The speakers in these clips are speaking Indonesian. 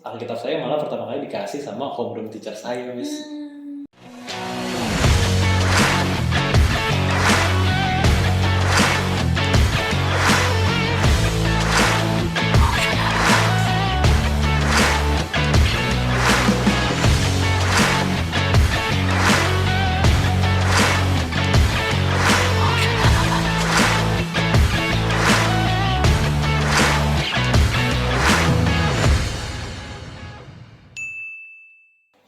Alkitab saya malah pertama kali dikasih sama homeroom teacher saya, Miss.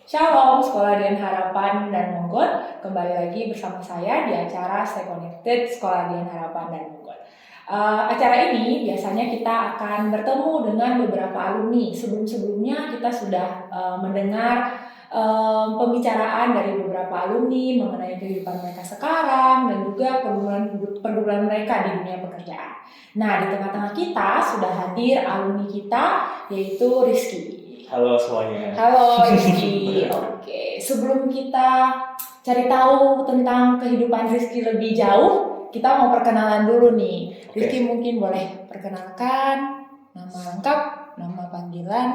Shalom, Sekolah Dian Harapan dan Mogot. Kembali lagi bersama saya di acara Stay Connected Sekolah Dian Harapan dan Mogot. Acara ini biasanya kita akan bertemu dengan beberapa alumni. Sebelum-sebelumnya kita sudah mendengar pembicaraan dari beberapa alumni mengenai kehidupan mereka sekarang dan juga pergumulan mereka di dunia pekerjaan. Nah, di tengah-tengah kita sudah hadir alumni kita, yaitu Rizky. Halo semuanya. Halo Rizky. Oke, sebelum kita cari tahu tentang kehidupan Rizky lebih jauh, kita mau perkenalan dulu nih. Rizky mungkin boleh perkenalkan nama lengkap, nama panggilan,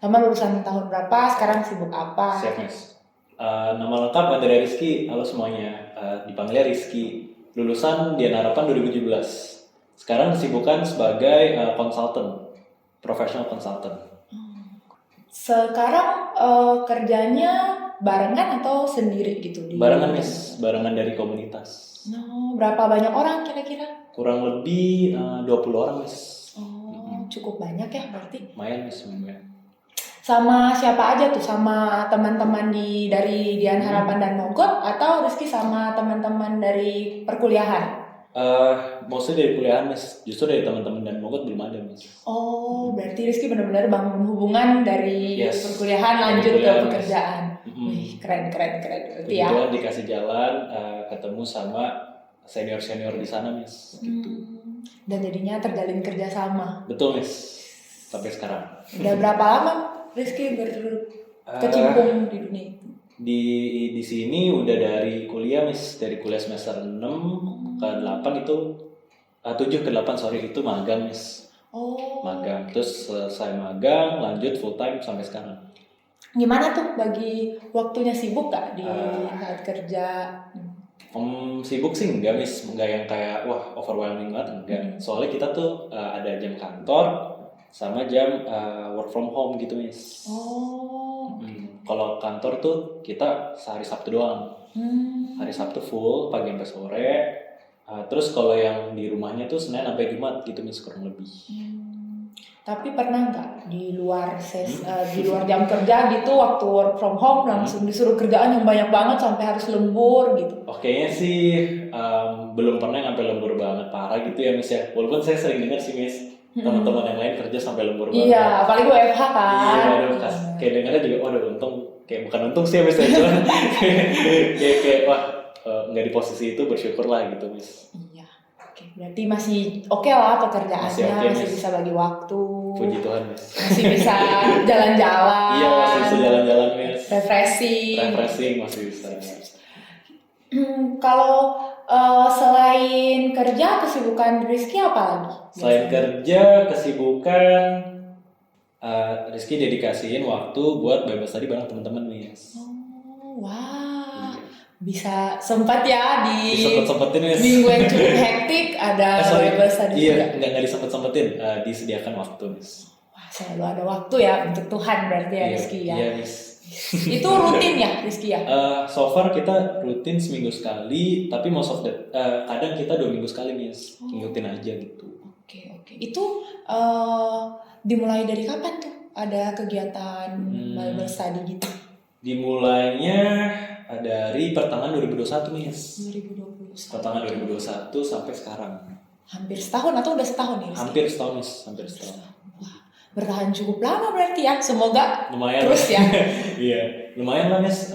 sama lulusan tahun berapa, sekarang sibuk apa? Siap, Miss. Nama lengkap Andrea Rizky. Halo semuanya. Dipanggilnya Rizky. Lulusan Dian Harapan 2017. Sekarang kesibukan sebagai consultant, professional consultant. Sekarang kerjanya barengan atau sendiri gitu? Barengan, Miss. Barengan dari komunitas. No, berapa banyak orang kira-kira? Kurang lebih 20 orang, Miss. Oh, cukup banyak ya berarti. Lumayan, Miss. Lumayan. Sama siapa aja tuh? Sama teman-teman dari Dian Harapan dan Mogot atau Rizky sama teman-teman dari perkuliahan? Mostly dari kuliahan, Miss. Justru dari teman-teman dan Mogot belum ada, Miss. Oh, berarti Rizky benar-benar bangun hubungan dari perkuliahan lanjut ke pekerjaan. Wih, keren berarti ya. Kebetulan dikasih jalan ketemu sama senior-senior di sana, Miss. Gitu. Dan jadinya terjalin kerjasama. Betul, Miss. Sampai sekarang. Udah berapa lama Rizky berkecimpung di dunia itu? Di sini udah dari kuliah, Miss. Dari kuliah semester 6 ke 8 itu 7 ke 8 itu magang, Miss. Oh. Magang. Terus selesai magang lanjut full time sampai sekarang. Gimana tuh bagi waktunya, sibuk gak di saat kerja? Sibuk sih enggak, Miss. Enggak yang kayak wah overwhelming banget, enggak. Soalnya kita tuh ada jam kantor sama jam work from home gitu, Miss. Oh. Kalau kantor tuh kita sehari Sabtu doang. Hari Sabtu full pagi sampai sore. Terus kalau yang di rumahnya tuh Senin sampai Jumat gitu, Miss, kurang lebih. Tapi pernah nggak di luar di luar jam kerja gitu, waktu work from home langsung disuruh kerjaan yang banyak banget sampai harus lembur gitu? Kayaknya sih belum pernah sampai lembur banget parah gitu ya, Miss ya. Walaupun saya sering dengar sih, Miss, teman-teman yang lain kerja sampai lembur banget. Iya, apalagi WFH kan. Iya, aduh, kayak dengarnya juga, waduh untung, kayak bukan untung sih ya, Miss ya, cuman kayak wah nggak di posisi itu, bersyukur lah gitu, Miss. Iya. Oke, berarti masih oke lah pekerjaannya, masih bisa bagi waktu. Puji Tuhan, Miss. Masih bisa jalan-jalan. Iya, masih bisa jalan-jalan, Miss. Refreshing masih bisa. Kalau selain kerja, kesibukan Rizky apa lagi? Selain kerja, kesibukan Rizky dedikasiin waktu buat Bible study bareng teman-teman, Miss. Oh, wow. Bisa sempat ya di disempet-sempetin, Miss. Minggu yang cukup hektik ada Bible study juga. Iya, nggak disempet-sempetin, disediakan waktu, Miss. Wah, selalu ada waktu ya untuk Tuhan berarti ya, Rizky ya. Iya, Miss. Itu rutin ya, Rizky ya? So far kita rutin seminggu sekali, tapi most of the kadang kita 2 minggu sekali, Miss. Ngikutin aja gitu. Oke. Itu dimulai dari kapan tuh ada kegiatan Bible study gitu? Dimulainya dari pertengahan 2021, Miss. 2021. Pertengahan 2021 sampai sekarang. Hampir setahun atau udah setahun ya? Hampir setahun, Miss. Hampir setahun. Wah, bertahan cukup lama berarti ya. Semoga lumayan terus ya. Iya, lumayan lah, Miss.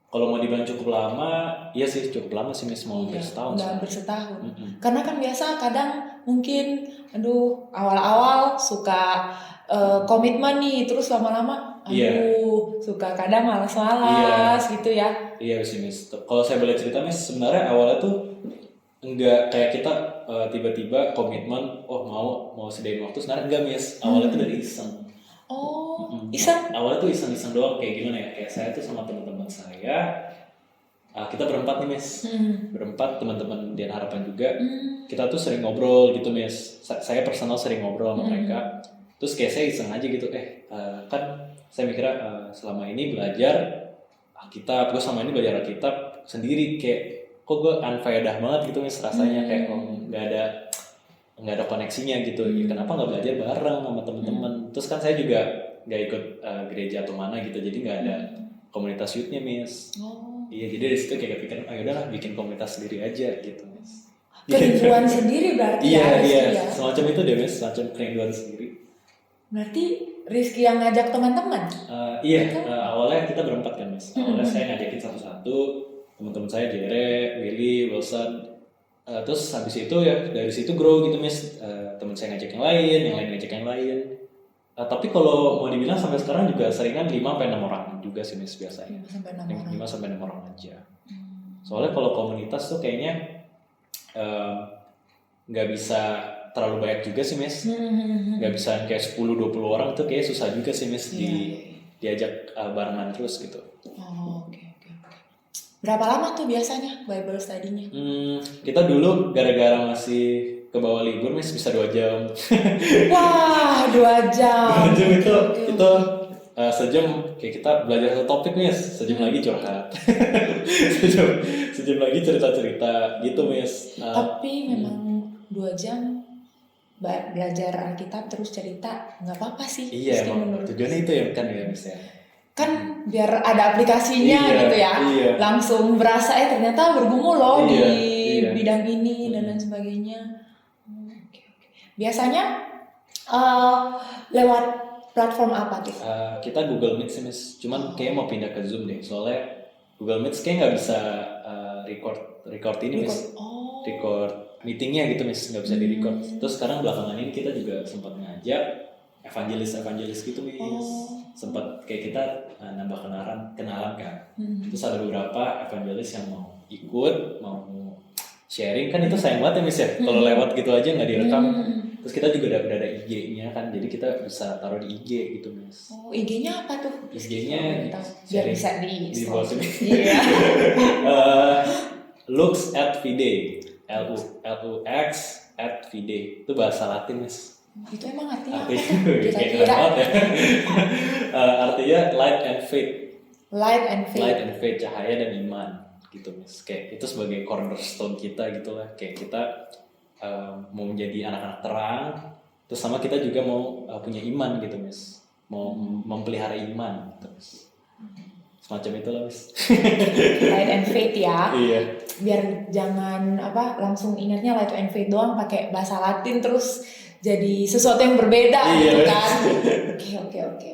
Kalau mau dibilang cukup lama, iya sih cukup lama sih, Miss. Mau hampir setahun. Udah hampir setahun. Karena kan biasa kadang mungkin awal-awal suka komitmen nih, terus lama-lama suka kadang malas-malas gitu ya. Iya sih, Miss. Kalau saya boleh cerita, Miss, sebenarnya awalnya tuh enggak kayak kita tiba-tiba komitmen, mau sediain waktu, sebenarnya enggak, Miss. Awalnya tuh dari iseng. Oh. Iseng? Awalnya tuh iseng-iseng doang, kayak gimana ya, kayak saya tuh sama teman-teman saya, kita berempat nih Miss, berempat teman-teman Dian Harapan juga. Kita tuh sering ngobrol gitu Miss, saya personal sering ngobrol sama mereka. Terus kayak saya iseng aja gitu, kan saya mikirnya selama ini belajar Alkitab, gue selama ini belajar Alkitab sendiri, kayak kok gue unfaedah banget gitu Miss rasanya, kayak nggak ada koneksinya gitu. Ya, kenapa nggak belajar bareng sama teman-teman? Terus kan saya juga nggak ikut gereja atau mana gitu, jadi nggak ada komunitas youth-nya Miss. Iya, jadi dari situ kayak kepikiran, udahlah bikin komunitas sendiri aja gitu Miss. Kerinduan sendiri berarti Iya, ya? semacam itu deh Miss, semacam kerinduan sendiri. Berarti Rizky yang ngajak teman-teman? Awalnya kita berempat kan Miss. Awalnya saya ngajakin satu-satu, teman-teman saya Jere, Willy, Wilson. Terus habis itu ya dari situ grow gitu Miss. Teman saya ngajak yang lain ngajak yang lain. Tapi kalau mau dibilang sampai sekarang juga seringan 5-6 orang juga sih Miss biasanya. 5-6 orang aja. Soalnya kalau komunitas tuh kayaknya nggak bisa terlalu banyak juga sih Miss. Nggak bisa kayak 10-20 orang tuh kayak susah juga sih Miss diajak barengan terus gitu. Oke. Berapa lama tuh biasanya Bible study-nya? Kita dulu gara-gara masih ke bawah libur Miss bisa 2 jam. Wah, 2 jam. 2 jam itu sejam kayak kita belajar satu topik Miss, sejam lagi curhat. sejam lagi cerita-cerita gitu Miss. Tapi memang 2 jam belajar Alkitab terus cerita nggak apa-apa sih. Iya, emang tujuannya itu ya kan ya Miss ya. Kan biar ada aplikasinya gitu ya. Iya. Langsung berasa ternyata bergumul loh di bidang ini dan lain sebagainya. Oke. Biasanya lewat platform apa tuh? Kita Google Meet sih Miss, cuman kayak mau pindah ke Zoom deh, soalnya Google Meet kayak nggak bisa record ini Miss. Record meetingnya gitu Miss, nggak bisa di-record. Terus sekarang belakangan ini kita juga sempat ngajak evangelis gitu Miss. Sempat kayak kita nambah kenalan kan. Terus ada beberapa evangelis yang mau ikut, mau sharing, kan itu sayang banget ya Miss ya, kalau lewat gitu aja nggak direkam. Terus kita juga udah ada IG-nya kan, jadi kita bisa taruh di IG gitu Miss. IG-nya apa tuh? IG-nya biar bisa di bawah sini. Iya. Lux at Fide, LUX at Fide, itu bahasa Latin Miss. Itu emang artinya apa? Kira-kira artinya light and faith. Light and faith, cahaya dan iman gitu Miss. Kayak itu sebagai cornerstone kita gitulah. Kayak kita mau menjadi anak-anak terang, terus sama kita juga mau punya iman gitu Miss. Mau memelihara iman gitu Miss. Semacam itu lah Miss. Light and faith ya. Iya. Biar jangan langsung ingatnya light and faith doang pakai bahasa Latin terus jadi sesuatu yang berbeda gitu kan. Oke.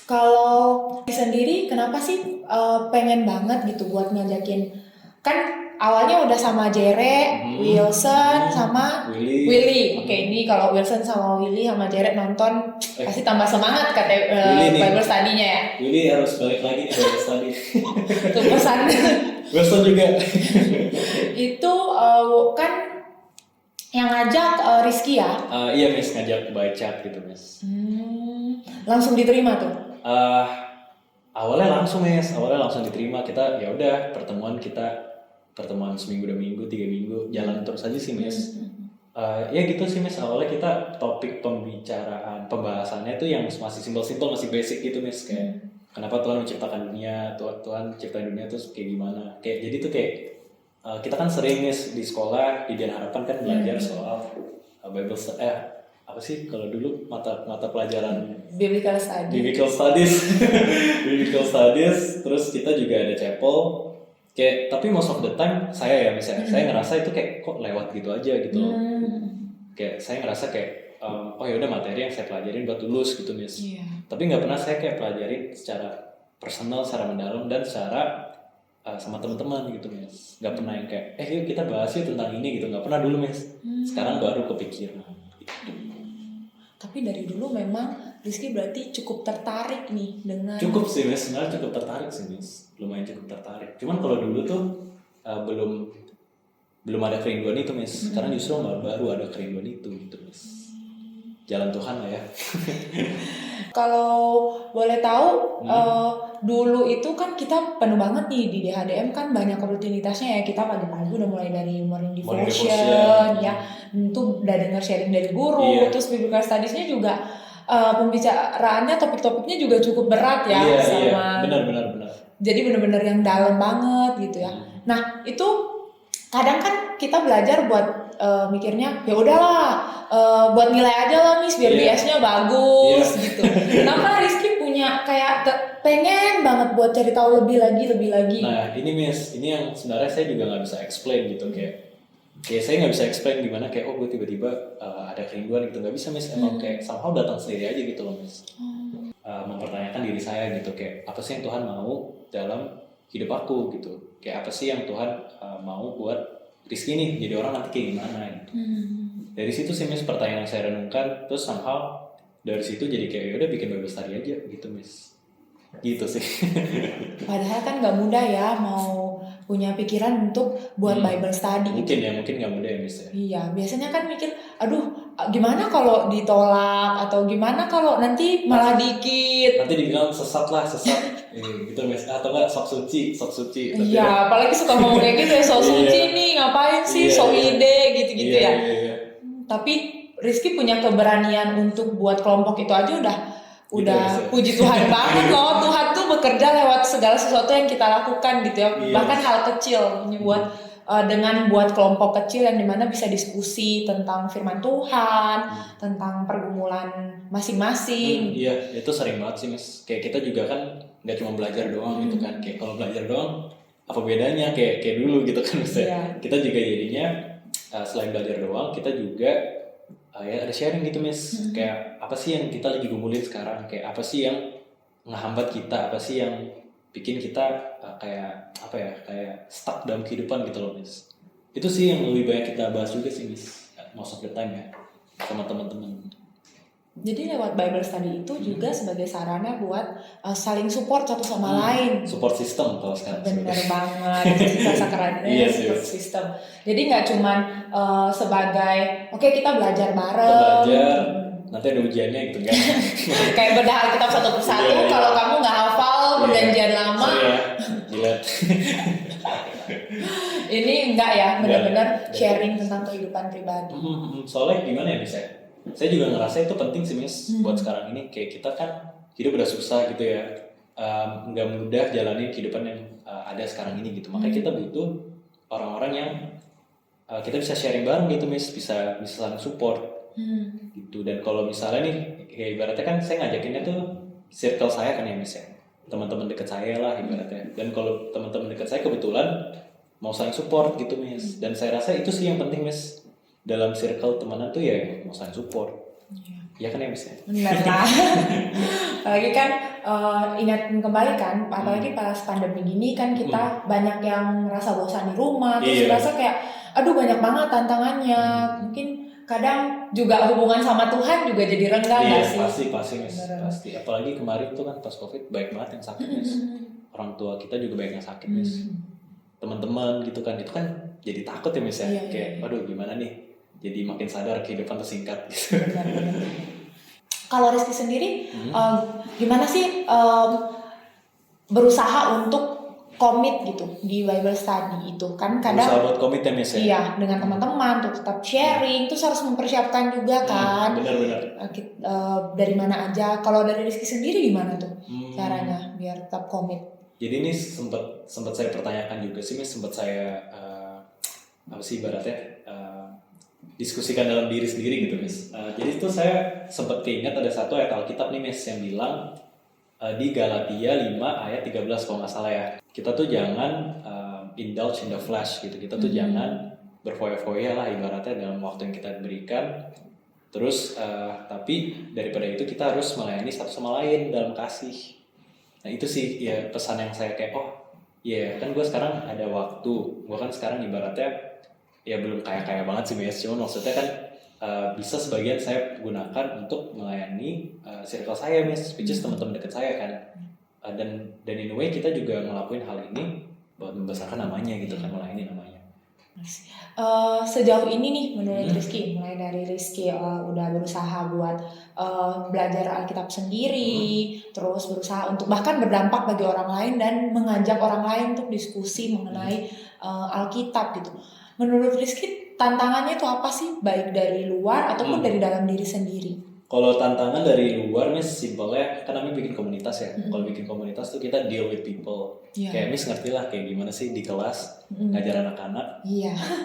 Kalau sendiri kenapa sih pengen banget gitu buat ngajakin, kan awalnya udah sama Jere, Wilson sama Willy. Oke, ini kalau Wilson sama Willy sama Jere nonton pasti tambah semangat kata Bible study-nya ya. Willy harus balik lagi nih Bible study. Itu pesan. Wilson juga. Itu kan yang ngajak Rizky ya? Iya Miss, ngajak by chat gitu Miss. Langsung diterima tuh? Awalnya langsung diterima. Kita ya udah pertemuan seminggu 2 minggu 3 minggu jalan terus aja sih Miss. Ya gitu sih Miss, awalnya kita topik pembahasannya tuh yang masih simpel-simpel, masih basic gitu Miss, kayak kenapa Tuhan menciptakan dunia, Tuhan ciptain dunia tuh kayak gimana, kayak jadi tuh kayak kita kan sering Miss di sekolah di Dian Harapan kan belajar soal Bible apa sih kalau dulu mata pelajaran Biblical studies. Terus kita juga ada chapel kayak, tapi most of the time saya ngerasa itu kayak kok lewat gitu aja gitu loh. Kayak saya ngerasa kayak oh ya udah materi yang saya pelajarin buat lulus gitu Miss. Tapi nggak pernah saya kayak pelajarin secara personal, secara mendalam dan secara sama teman-teman gitu Miss. Nggak pernah yang kayak yuk kita bahas yuk tentang ini gitu, nggak pernah dulu Miss. Sekarang baru kepikiran gitu. Tapi dari dulu memang Rizky berarti cukup tertarik nih dengan... Cukup sih Miss, sebenarnya cukup tertarik sih Miss. Lumayan cukup tertarik. Cuman kalau dulu tuh belum ada kerinduan itu Miss. Sekarang justru baru ada kerinduan itu gitu Miss. Jalan Tuhan lah ya. Kalau boleh tahu, dulu itu kan kita penuh banget nih di DHDM kan banyak rutinitasnya ya. Kita pagi-pagi udah mulai dari morning devotion ya. Itu udah dengar sharing dari guru, terus biblical studies-nya juga pembicaraannya, topik-topiknya juga cukup berat ya. Iya, benar. Jadi benar-benar yang dalam banget gitu ya. Nah, itu kadang kan kita belajar buat mikirnya ya udahlah, buat nilai aja lah Miss biar BS-nya bagus gitu. Kenapa Rizky punya kayak pengen banget buat cari tahu lebih lagi? Nah ini Miss, ini yang sebenarnya saya juga nggak bisa explain gitu, kayak saya nggak bisa explain gimana kayak gue tiba-tiba ada kerinduan gitu, nggak bisa Miss, emang kayak somehow datang sendiri aja gitu loh Miss. Mempertanyakan diri saya gitu, kayak apa sih yang Tuhan mau dalam hidup aku gitu, kayak apa sih yang Tuhan mau buat Rizky nih jadi orang nanti kayak gimana gitu. Dari situ sih Miss pertanyaan yang saya renungkan, terus somehow dari situ jadi kayak udah bikin Bible study aja gitu Miss, gitu sih. Padahal kan nggak mudah ya mau punya pikiran untuk buat Bible study. Mungkin nggak mudah ya Miss ya. Iya, biasanya kan mikir, aduh gimana kalau ditolak atau gimana kalau nanti malah dikit. Nanti dibilang sesat gitu Miss, atau nggak sok suci. Iya, apalagi suka ngomong kayak gitu ya, sok suci nih ngapain sih, sok ide gitu-gitu ya. Tapi Rizky punya keberanian untuk buat kelompok itu aja udah puji Tuhan banget loh. Tuhan tuh bekerja lewat segala sesuatu yang kita lakukan gitu ya. Bahkan hal kecil dengan buat kelompok kecil yang dimana bisa diskusi tentang firman Tuhan, tentang pergumulan masing-masing. Iya, itu sering banget sih Miss. Kayak kita juga kan nggak cuma belajar doang gitu kan. Kayak kalau belajar doang apa bedanya kayak dulu gitu kan Miss. Kita juga jadinya selain belajar doang, kita juga ya ada sharing gitu Miss. Kayak apa sih yang kita lagi gumulin sekarang, kayak apa sih yang ngehambat kita, apa sih yang bikin kita kayak stuck dalam kehidupan gitu loh Miss. Itu sih yang lebih banyak kita bahas juga sih Miss, most of the time ya sama teman-teman. Jadi lewat Bible study itu juga sebagai sarana buat saling support satu sama lain. Support system kalau sekarang. Bener banget, bahasa kerennya support system. Jadi nggak cuman sebagai oke, kita belajar bareng. Nanti ada ujiannya gitu kan. Kayak bedah Alkitab satu persatu. Kalau kamu nggak hafal perjanjian lama, gila. Ini enggak ya, benar-benar sharing tentang kehidupan pribadi. Soalnya gimana ya Miss ya? Saya juga ngerasa itu penting sih Miss buat sekarang ini. Kayak kita kan hidup udah susah gitu ya, nggak mudah jalanin kehidupan yang ada sekarang ini gitu. Makanya kita butuh orang-orang yang kita bisa sharing bareng gitu Miss, bisa saling support gitu. Dan kalau misalnya nih kayak ibaratnya kan saya ngajakinnya tuh circle saya kan ya Miss ya, teman-teman dekat saya lah ibaratnya. Dan kalau teman-teman dekat saya kebetulan mau saling support gitu Miss. Dan saya rasa itu sih yang penting Miss, dalam circle temenan tuh ya mau saling support. Iya kan ya Miss ya? Benar lah. Apalagi kan ingat kembali kan, apalagi pas pandemi gini kan kita banyak yang merasa bosan di rumah, terus merasa kayak aduh banyak banget tantangannya. Mungkin kadang juga hubungan sama Tuhan juga jadi renggang nggak sih? Pasti Miss. Pasti. Apalagi kemarin tuh kan pas COVID banyak banget yang sakit Miss. Orang tua kita juga banyak yang sakit Miss. Teman-teman gitu kan, itu kan jadi takut ya Miss ya. Kayak aduh gimana nih? Jadi makin sadar kehidupan tersingkat gitu. Kalau Rizky sendiri, gimana sih berusaha untuk komit gitu di Bible study itu? Kan kadang berusaha buat komit ya Miss ya? Iya, dengan teman-teman untuk tetap sharing, terus harus mempersiapkan juga kan. Benar. Dari mana aja? Kalau dari Rizky sendiri gimana tuh caranya biar tetap komit? Jadi ini sempat saya pertanyakan juga sih Miss, sempat saya apa sih ibaratnya diskusikan dalam diri sendiri gitu Miss. Jadi itu saya sempat keinget ada satu ayat Alkitab nih Miss yang bilang di Galatia 5 ayat 13 kalau nggak salah ya. Kita tuh jangan indulge in the flesh gitu. Kita tuh jangan berfoya-foya lah ibaratnya dalam waktu yang kita berikan. Terus tapi daripada itu kita harus melayani satu sama lain dalam kasih. Nah itu sih ya pesan yang saya kayak kan gue sekarang ada waktu. Gue kan sekarang ibaratnya ya belum kaya banget sih Miss, cuma maksudnya kan bisa sebagian saya gunakan untuk melayani circle saya Miss, which is teman-teman dekat saya kan. Dan in a way kita juga ngelakuin hal ini buat membesarkan namanya gitu kan, melayani namanya. Sejauh ini nih menurut Rizky, mulai dari Rizky udah berusaha buat belajar Alkitab sendiri, terus berusaha untuk bahkan berdampak bagi orang lain dan mengajak orang lain untuk diskusi mengenai Alkitab gitu. Menurut Rizky tantangannya itu apa sih, baik dari luar ataupun dari dalam diri sendiri? Kalau tantangan dari luar nih simpelnya kan kami bikin komunitas ya. Kalau bikin komunitas tuh kita deal with people. Kayak Miss ngerti lah kayak gimana sih di kelas ngajar anak-anak.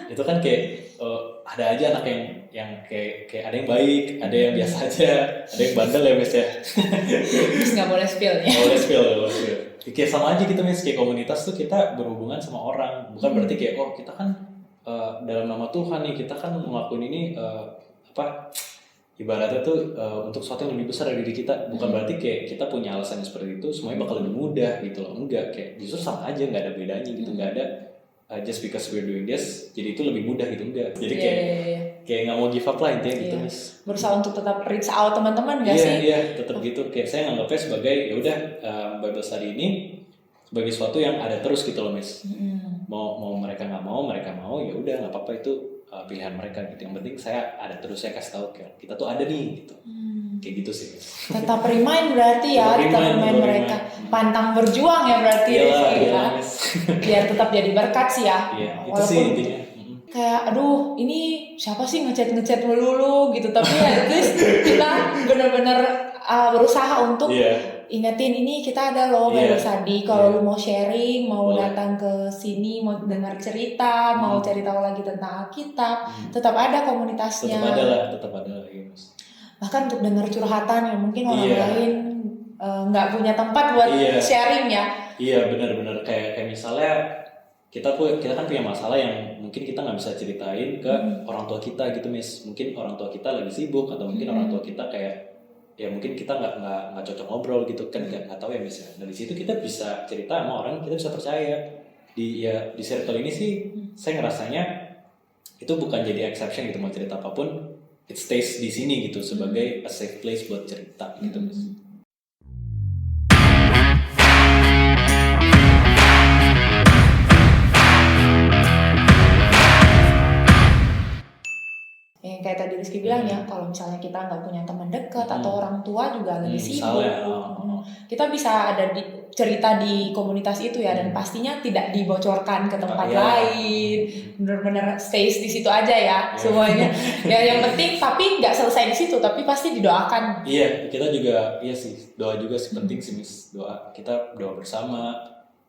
Itu kan kayak ada aja anak yang kayak ada yang baik, ada yang biasa aja, ada yang bandel ya Miss ya. Miss nggak boleh spill ya. Nggak boleh spill. Kayak sama aja gitu Miss, kayak komunitas tuh kita berhubungan sama orang. Bukan berarti kayak kita kan dalam nama Tuhan nih kita kan ngelakuin ini ibaratnya tuh untuk sesuatu yang lebih besar dari diri kita. Bukan berarti kayak kita punya alasan seperti itu semuanya bakal lebih mudah gitu loh. Enggak, kayak justru sama aja, nggak ada bedanya gitu. Nggak ada just because we're doing this jadi itu lebih mudah gitu, enggak. Jadi kayak nggak mau give up lah intinya gitu Miss. Berusaha untuk tetap reach out teman-teman nggak sih? Iya tetap gitu. Kayak saya nganggapnya sebagai ya udah Bible study ini sebagai sesuatu yang ada terus gitu loh Miss. Mau mereka nggak mau, mereka mau ya udah nggak apa-apa, itu pilihan mereka gitu. Yang penting saya ada terus, saya kasih tahu kayak kita tuh ada nih gitu. Kayak gitu sih. Tetap remind berarti ya, tetap remind mereka. Pantang berjuang ya berarti ya. Biar tetap jadi berkat sih ya. Iya, itu sih intinya. Kayak aduh ini siapa sih ngechat melulu gitu, tapi ya at least kita benar-benar berusaha untuk ingetin ini kita ada loh Bible study. Kalau lu mau sharing, mau datang ke sini, mau dengar cerita, mau cari tahu lagi tentang Alkitab, tetap ada komunitasnya. Tetap ada lah ya Mas. Bahkan untuk dengar curhatan yang mungkin orang lain nggak punya tempat buat sharing ya. Iya benar-benar kayak misalnya kita kan punya masalah yang mungkin kita nggak bisa ceritain ke orang tua kita gitu Miss. Mungkin orang tua kita lagi sibuk atau mungkin orang tua kita kayak ya mungkin kita nggak cocok ngobrol gitu kan, nggak tahu ya Miss ya. Dari situ kita bisa cerita sama orang, kita bisa percaya di circle ini sih. Saya ngerasanya itu bukan jadi exception gitu, mau cerita apapun it stays di sini gitu sebagai a safe place buat cerita gitu Miss. Yang kayak tadi Rizky bilang ya, kalau misalnya kita nggak punya teman dekat atau orang tua juga lagi sibuk, kita bisa ada cerita di komunitas itu ya, dan pastinya tidak dibocorkan ke tempat lain, benar-benar stays di situ aja ya semuanya. Ya yang penting tapi nggak selesai di situ, tapi pasti didoakan. Iya, kita juga sih doa juga sih penting sih Miss. Kita doa bersama,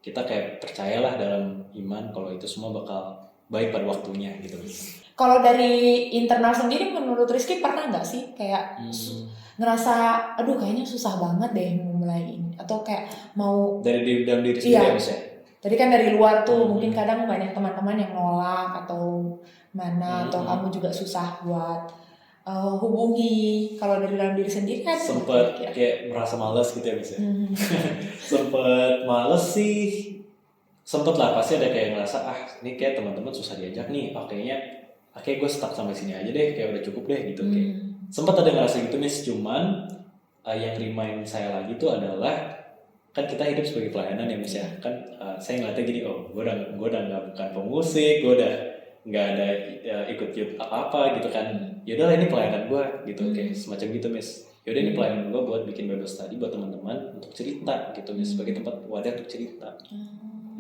kita kayak percayalah dalam iman kalau itu semua bakal baik pada waktunya gitu Miss. Kalau dari internal sendiri menurut Rizky pernah nggak sih kayak ngerasa aduh kayaknya susah banget deh memulai ini, atau kayak mau dari dalam diri sendiri Miss ya? Tadi kan dari luar tuh mungkin kadang banyak teman-teman yang nolak atau mana, atau kamu juga susah buat hubungi. Kalau dari dalam diri sendiri kan sempet kayak merasa malas gitu ya Miss ya? Sempet males sih, sempet lah, pasti ada kayak ngerasa ini kayak teman-teman susah diajak nih, kayaknya gue stuck sampai sini aja deh, kayak udah cukup deh gitu. Kayak sempet ada ngerasa gitu Miss. Cuman yang remind saya lagi tuh adalah kan kita hidup sebagai pelayanan ya Miss ya. Kan saya ngeliatnya gini, gue udah nggak bukan pemusik, gue udah nggak ada ikut apa gitu kan. Yaudah ini pelayanan gue gitu, kayak semacam gitu Miss. Yaudah ini pelayanan gue buat bikin Bible study buat teman-teman untuk cerita gitu Miss, sebagai tempat wadah untuk cerita.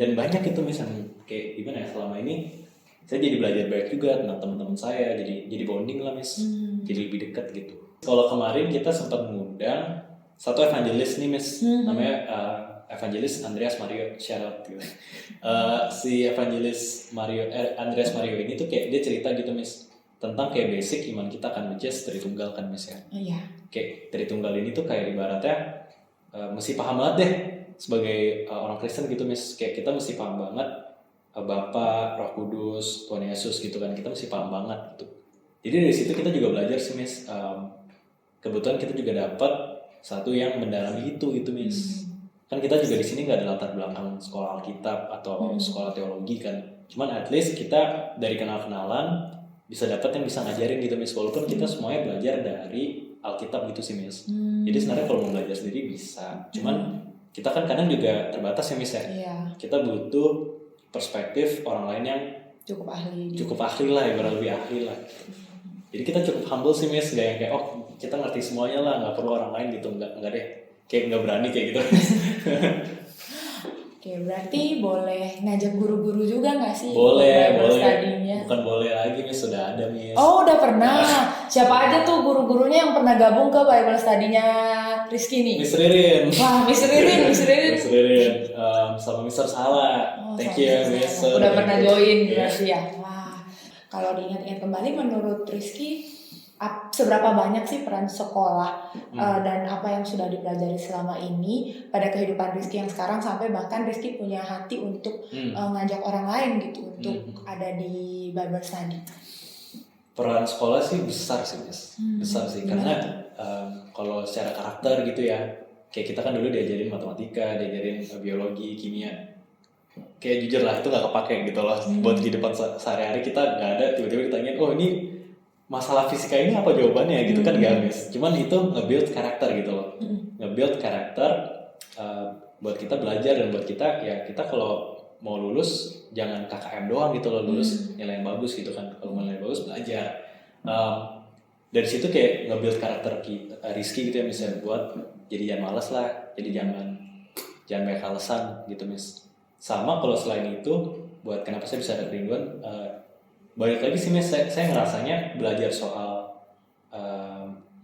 Dan banyak itu Miss yang kayak gimana ya, selama ini saya jadi belajar banyak juga tentang teman-teman saya, jadi bonding lah Miss, jadi lebih dekat gitu. Kalau kemarin kita sempat mengundang satu evangelis nih Miss, namanya evangelis Andreas Mario, shout out gitu. Si evangelis Andreas Mario ini tuh kayak dia cerita gitu Miss tentang kayak basic iman kita kan, which is Tritunggal kan Miss ya. Kayak Tritunggal ini tuh kayak ibaratnya mesti paham banget deh sebagai orang Kristen gitu Miss, kayak kita mesti paham banget Bapa, Roh Kudus, Tuhan Yesus gitu kan, kita mesti paham banget gitu. Jadi dari situ kita juga belajar sih Miss. Kebetulan kita juga dapat satu yang mendalami itu Miss. Kan kita juga di sini nggak ada latar belakang sekolah Alkitab atau sekolah teologi kan. Cuman at least kita dari kenal-kenalan bisa dapat yang bisa ngajarin gitu Miss. Walaupun kita semuanya belajar dari Alkitab gitu sih Miss. Jadi sebenarnya kalau mau belajar sendiri bisa. Cuman kita kan kadang juga terbatas ya Miss ya. Kita butuh perspektif orang lain yang cukup ahli. Cukup ahli lah, ya lebih ahli lah. Jadi kita cukup humble sih Miss, gak yang kayak kita ngerti semuanya lah, nggak perlu orang lain gitu, nggak deh, kayak nggak berani kayak gitu. Oke, berarti boleh ngajak guru-guru juga nggak sih? Boleh. Study-nya? Bukan boleh lagi Miss, sudah ada Miss. Oh, udah pernah. Siapa aja tuh guru-gurunya yang pernah gabung ke Bible Study-nya Rizky nih? Miss Ririn. Wah, Miss Ririn. Miss Ririn, sama Mr. Sala. Thank you Miss. Udah pernah join ya. berarti ya. Wah, kalau diingat-ingat kembali, menurut Rizky, seberapa banyak sih peran sekolah dan apa yang sudah dipelajari selama ini pada kehidupan Rizky yang sekarang, sampai bahkan Rizky punya hati untuk ngajak orang lain gitu untuk ada di Bible Study? Peran sekolah sih besar sih Miss, besar sih karena kalau secara karakter gitu ya, kayak kita kan dulu diajarin matematika, diajarin biologi, kimia, kayak jujur lah itu nggak kepake gitu loh buat kehidupan sehari-hari. Kita nggak ada tiba-tiba ditanyain, ini masalah fisika ini apa jawabannya gitu kan, gak Miss. Cuman itu nge-build karakter gitu loh, nge-build karakter buat kita belajar, dan buat kita ya, kita kalau mau lulus jangan KKM doang gitu loh, lulus nilai yang bagus gitu kan. Kalau nilai bagus belajar, dari situ kayak nge-build karakter Rizky gitu ya misalnya, buat jadi jangan malas lah, jadi jangan banyak alasan gitu Miss. Sama kalau selain itu, buat kenapa saya bisa ada kerinduan, balik lagi sih Miss, saya ngerasanya belajar soal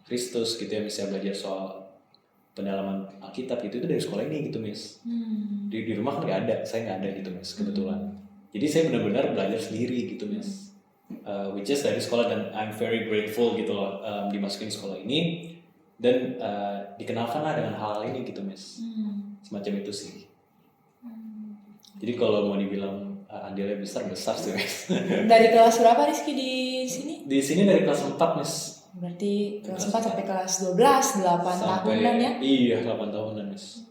Kristus gitu ya, misalnya belajar soal pendalaman Alkitab itu dari sekolah ini gitu Miss. Di rumah kan nggak ada, saya nggak ada gitu Miss kebetulan. Jadi saya benar-benar belajar sendiri gitu Miss, which is dari sekolah, dan I'm very grateful gitu loh dimasukin sekolah ini dan dikenalkan lah dengan hal ini gitu Miss. Semacam itu sih. Jadi kalau mau dibilang andilnya besar sih Miss. Dari kelas berapa Rizky di sini? Di sini dari kelas 4 Miss. Berarti kelas 4 sampai kelas 12, 8 tahunan ya? Iya, 8 tahunan Miss.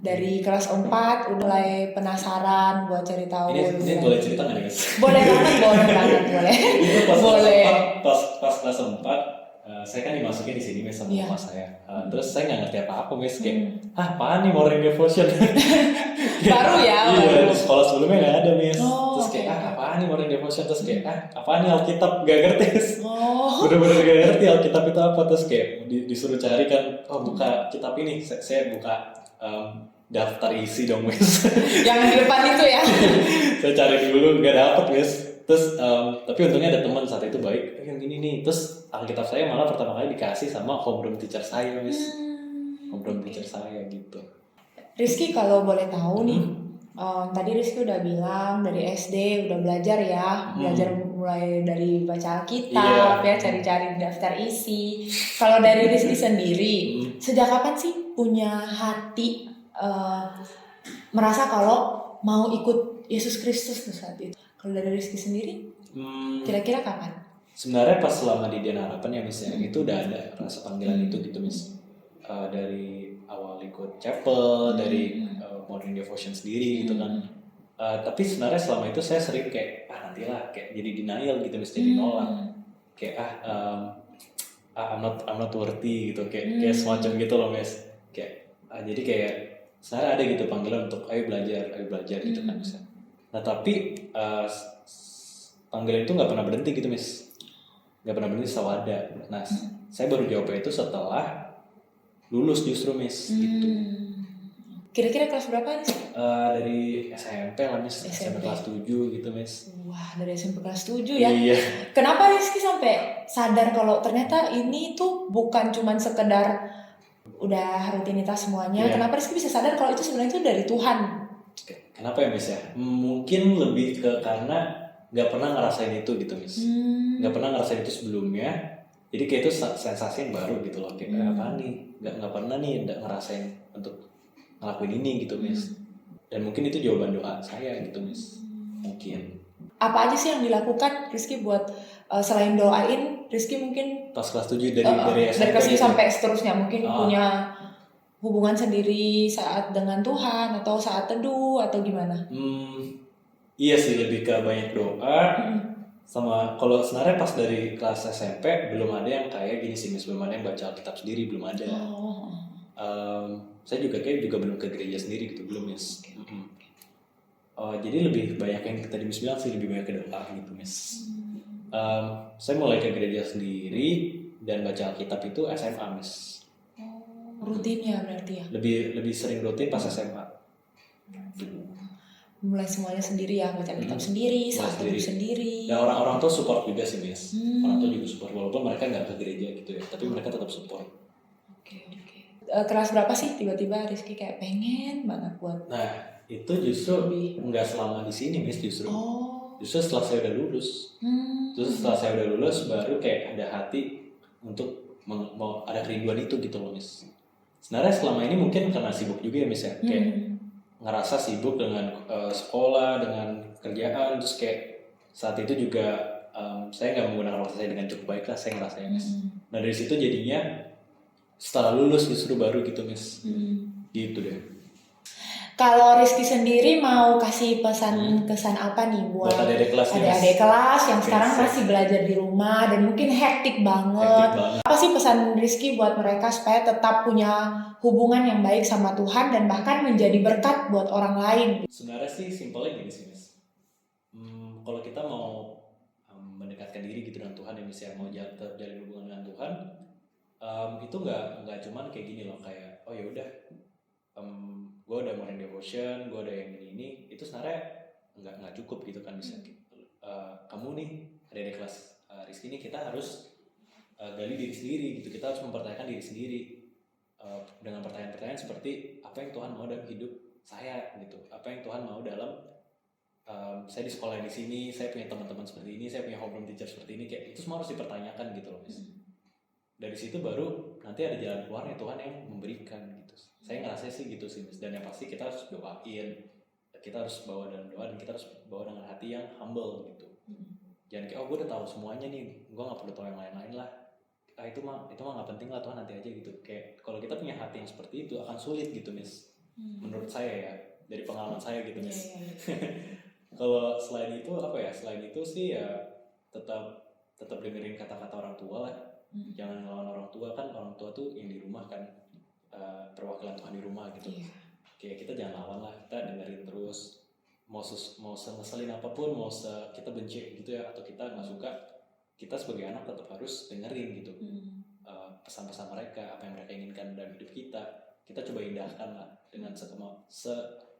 Dari kelas 4 udah mulai penasaran buat cari tahu. Ini boleh cerita nggak nih Miss? Boleh banget, boleh. Itu pas boleh. Pas kelas 4 saya kan dimasukin di sini Miss sama mama saya. Terus saya nggak ngerti apa-apa Miss, kayak apaan nih morning devotion? Baru ya? Iya, di sekolah sebelumnya nggak ada Miss. Oh, terus kayak apaan nih morning devotion? Terus kayak apaan nih Alkitab? Gak ngerti Miss. Oh. Bener-bener gak ngerti Alkitab itu apa. Terus kayak disuruh cari kan, buka kitab ini. Saya buka daftar isi dong Miss. Yang di depan itu ya? Saya cari dulu, gak dapet Miss. Terus tapi untungnya ada teman saat itu baik, yang ini nih. Terus Alkitab saya malah pertama kali dikasih sama homeroom teacher saya Miss. Homeroom teacher saya gitu. Rizky kalau boleh tahu nih, tadi Rizky udah bilang dari SD udah belajar ya, belajar mulai dari baca Alkitab ya, cari-cari daftar isi. Kalau dari Rizky sendiri, sejak kapan sih punya hati merasa kalau mau ikut Yesus Kristus tuh saat itu? Kalau dari Rizky sendiri, kira-kira kapan? Sebenarnya pas selama di Dian Harapan ya Miss ya, itu udah ada rasa panggilan itu gitu Miss. Dari awal ikut chapel, dari morning devotion sendiri gitu kan. Tapi sebenarnya selama itu saya sering kayak nantilah, kayak jadi denial gitu Miss, jadi nolak. Kayak I'm not worthy gitu, kayak semacam gitu loh Miss. Kayak jadi kayak sebenarnya ada gitu panggilan untuk ayo belajar gitu kan Miss. Nah tapi panggilan itu nggak pernah berhenti gitu Miss, nggak pernah berhenti selalu ada. Nah saya baru jawabnya itu setelah lulus justru Miss gitu. Kira-kira kelas berapa nih? Dari SMP lah Miss, SMP kelas 7 gitu Miss. Wah, dari SMP kelas 7 ya? Iya. Kenapa Rizky sampai sadar kalau ternyata ini tuh bukan cuman sekedar udah rutinitas semuanya? Kenapa Rizky bisa sadar kalau itu sebenarnya itu dari Tuhan? Kenapa ya Miss ya? Mungkin lebih ke karena nggak pernah ngerasain itu gitu Miss. Nggak pernah ngerasain itu sebelumnya. Jadi kayak itu sensasi yang baru gitu loh. Kayak apa nih? Nggak pernah nih ngerasain untuk ngelakuin ini gitu Miss. Dan mungkin itu jawaban doa saya gitu Miss. Mungkin. Apa aja sih yang dilakukan Rizky buat selain doain, Rizky mungkin pas kelas 7 dari SMP dari kelas 7 gitu. sampai seterusnya mungkin punya hubungan sendiri saat dengan Tuhan atau saat teduh atau gimana? Iya sih, lebih ke banyak doa. Sama kalau sebenarnya pas dari kelas SMP belum ada yang kayak gini sih Miss, belum ada yang baca Alkitab sendiri, belum ada. Saya juga belum ke gereja sendiri gitu, belum Miss. Jadi lebih banyak yang tadi Miss bilang sih, lebih banyak ke doa gitu Miss. Saya mulai ke gereja sendiri dan baca Alkitab itu SMA Miss. Rutin ya berarti ya? Lebih sering rutin pas SMA. Mulai semuanya sendiri ya, baca kitab sendiri, saat teduh sendiri. Dan orang-orang tuh support juga sih Miss. Orang tuh juga support walaupun mereka nggak ke gereja gitu ya, tapi mereka tetap support. Oke. Kelas berapa sih tiba-tiba Rizky kayak pengen banget buat? Nah itu justru nggak selama di sini Miss, justru setelah saya udah lulus. Terus setelah saya udah lulus baru kayak ada hati untuk mau ada kerinduan itu gitu loh Miss. Sebenarnya selama ini mungkin karena sibuk juga ya Miss ya, kayak ngerasa sibuk dengan sekolah, dengan kerjaan, terus kayak saat itu juga saya nggak menggunakan waktu saya dengan cukup baik lah, saya ngerasanya Miss. Nah dari situ jadinya setelah lulus justru baru gitu Miss, gitu deh. Kalau Rizky sendiri mau kasih pesan-kesan apa nih buat adik-adik kelas yang sekarang masih belajar di rumah dan mungkin hektik banget. Apa sih pesan Rizky buat mereka supaya tetap punya hubungan yang baik sama Tuhan dan bahkan menjadi berkat buat orang lain? Sebenarnya sih simpelnya gini sih Miss. Kalau kita mau mendekatkan diri gitu dengan Tuhan ya Miss ya, mau jalin hubungan dengan Tuhan, itu nggak cuman kayak gini loh, kayak oh ya udah gue udah morning devotion, gue udah yang ini itu sebenarnya nggak cukup gitu kan bisa. Kamu nih ada kelas Rizky ini kita harus gali diri sendiri gitu, kita harus mempertanyakan diri sendiri dengan pertanyaan-pertanyaan seperti apa yang Tuhan mau dalam hidup saya gitu, apa yang Tuhan mau dalam saya di sekolah di sini, saya punya teman-teman seperti ini, saya punya homeroom teacher seperti ini, kayak itu semua harus dipertanyakan gitu loh Miss. Dari situ baru nanti ada jalan keluarnya, Tuhan yang memberikan gitu. Saya ngerasa sih gitu sih Miss. Dan yang pasti kita harus doain, kita harus bawa dalam doa, dan kita harus bawa dengan hati yang humble gitu. Jangan kayak gue udah tahu semuanya nih, gue nggak perlu tahu yang lain-lain lah. Itu mah nggak penting lah, Tuhan nanti aja gitu. Kayak kalau kita punya hati yang seperti itu akan sulit gitu Miss. Menurut saya ya, dari pengalaman saya gitu Miss. Kalau selain itu apa ya? Selain itu sih ya tetap dengerin kata-kata orang tua lah. Jangan ngelawan orang tua, kan orang tua tuh yang di rumah kan, perwakilan Tuhan di rumah gitu. Kayak kita jangan lawan lah, kita dengerin terus. Mau ngeselin apapun, kita benci gitu ya, atau kita nggak suka, kita sebagai anak tetap harus dengerin gitu. Pesan-pesan mereka, apa yang mereka inginkan dalam hidup kita coba indahkan lah dengan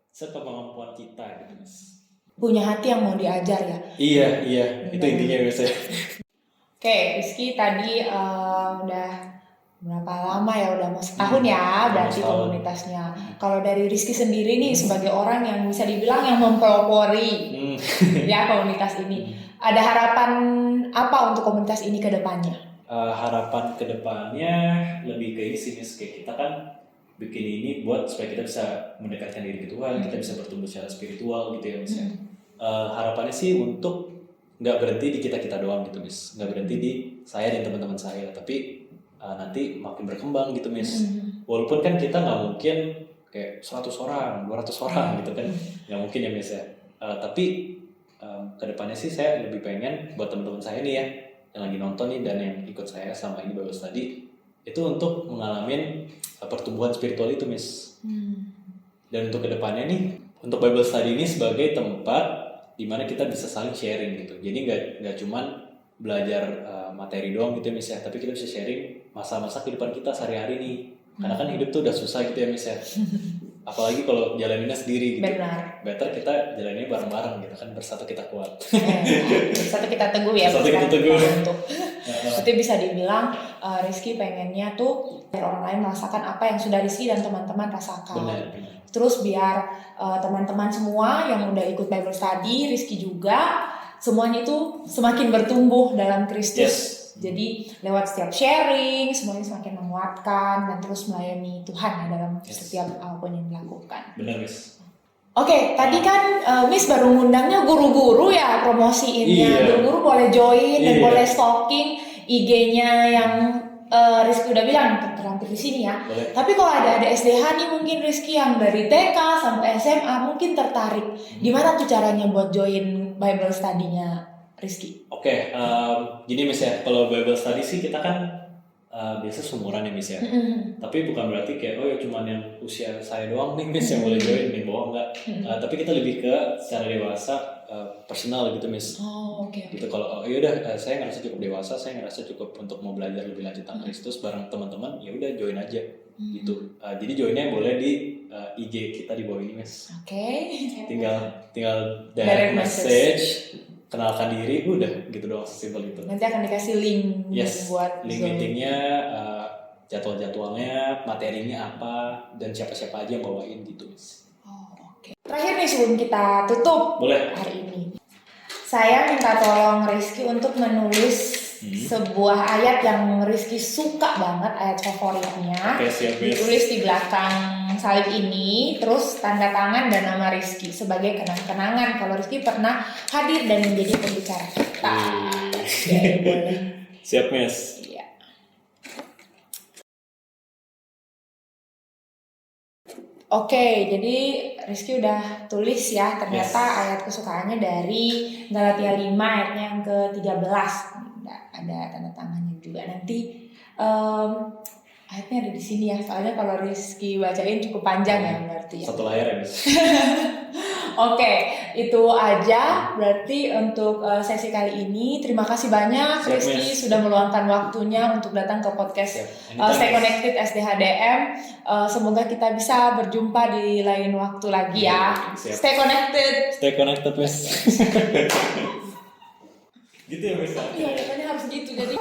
sekemampuan kita gitu Mas. Punya hati yang mau diajar ya. Iya itu intinya biasanya. Oke, Rizky tadi udah berapa lama ya, udah mau setahun ya berarti komunitasnya. Kalau dari Rizky sendiri nih sebagai orang yang bisa dibilang yang mempelopori ya komunitas ini, ada harapan apa untuk komunitas ini ke depannya? Harapan ke depannya lebih ke ini sih Miss, kayak kita kan bikin ini buat supaya kita bisa mendekatkan diri ke Tuhan, kita bisa bertumbuh secara spiritual gitu ya Miss. Harapannya sih untuk nggak berhenti di kita doang gitu Miss, nggak berhenti di saya dan teman-teman saya, tapi nanti makin berkembang gitu Miss. Walaupun kan kita nggak mungkin kayak 100 orang, 200 orang gitu kan, nggak mungkin ya Miss ya. Tapi kedepannya sih saya lebih pengen buat teman-teman saya nih ya, yang lagi nonton nih dan yang ikut saya selama ini Bible Study, itu untuk mengalami pertumbuhan spiritual itu Miss. Dan untuk kedepannya nih, untuk Bible Study ini sebagai tempat dimana kita bisa saling sharing gitu. Jadi nggak cuman belajar materi doang gitu ya Miss ya, tapi kita bisa sharing masa-masa kehidupan kita sehari-hari nih. Karena kan hidup tuh udah susah gitu ya Miss ya. Apalagi kalau jalaninnya sendiri gitu. Benar. Better kita jalaninnya bareng-bareng gitu kan, bersatu kita kuat. Bersatu kita teguh ya. Bersatu kita teguh. Berarti bisa dibilang Rizky pengennya tuh biar orang lain merasakan apa yang sudah Rizky dan teman-teman rasakan. Benar. Terus biar teman-teman semua yang udah ikut Bible Study, Rizky juga, semuanya itu semakin bertumbuh dalam Kristus. Jadi lewat setiap sharing, semuanya semakin menguatkan dan terus melayani Tuhan ya dalam setiap apapun yang dilakukan. Benar Miss. Oke, tadi kan Miss baru ngundangnya guru-guru ya promosiinnya. Guru-guru boleh join dan boleh stalking IG-nya yang Rizky udah bilang terlampir di sini ya. Boleh. Tapi kalau ada SDH nih mungkin Rizky yang dari TK sampai SMA mungkin tertarik. Gimana tuh caranya buat join Bible Study-nya Rizky? Oke, gini Miss ya, kalau Bible Study sih kita kan biasa seumuran ya Miss ya. Tapi bukan berarti kayak oh ya cuman yang usia saya doang nih Miss yang boleh join nih, bahwa enggak. Tapi kita lebih ke secara dewasa, personal gitu Miss. Oh, oke. Gitu kalau yaudah saya ngerasa cukup dewasa, saya ngerasa cukup untuk mau belajar lebih lanjut tentang Kristus bareng teman-teman, ya udah join aja gitu. Jadi joinnya boleh di IG kita di bawah ini Miss. Oke. Tinggal Direct direct message, kenalkan diri, udah gitu doang, sesimpel itu. Nanti akan dikasih link buat link Zoom. meetingnya, jadwal-jadwalnya, materinya apa, dan siapa-siapa aja yang bawain gitu Miss. Oh, oke. Terakhir nih sebelum kita tutup Boleh. hari ini, saya minta tolong Rizky untuk menulis sebuah ayat yang Rizky suka banget, ayat favoritnya. Oke, siap Miss. Ditulis di belakang salib ini, terus tanda tangan dan nama Rizky sebagai kenang-kenangan kalau Rizky pernah hadir dan menjadi pembicara kita. Oke, boleh. Siap Miss. Iya. Oke, jadi Rizky udah tulis ya, ternyata ayat kesukaannya dari Galatia 5 ayatnya yang ke-13. Ada tanda tangannya juga. Nanti ayatnya ada di sini ya, soalnya kalau Rizky bacain cukup panjang ya berarti ya. Satu layar ya Miss. Oke, itu aja berarti untuk sesi kali ini. Terima kasih banyak Rizky sudah meluangkan waktunya untuk datang ke podcast Stay Connected SDHDM. Semoga kita bisa berjumpa di lain waktu lagi ya. Siap. Stay connected. Stay connected Miss. Gitu ya Miss. Iya, katanya harus gitu jadi.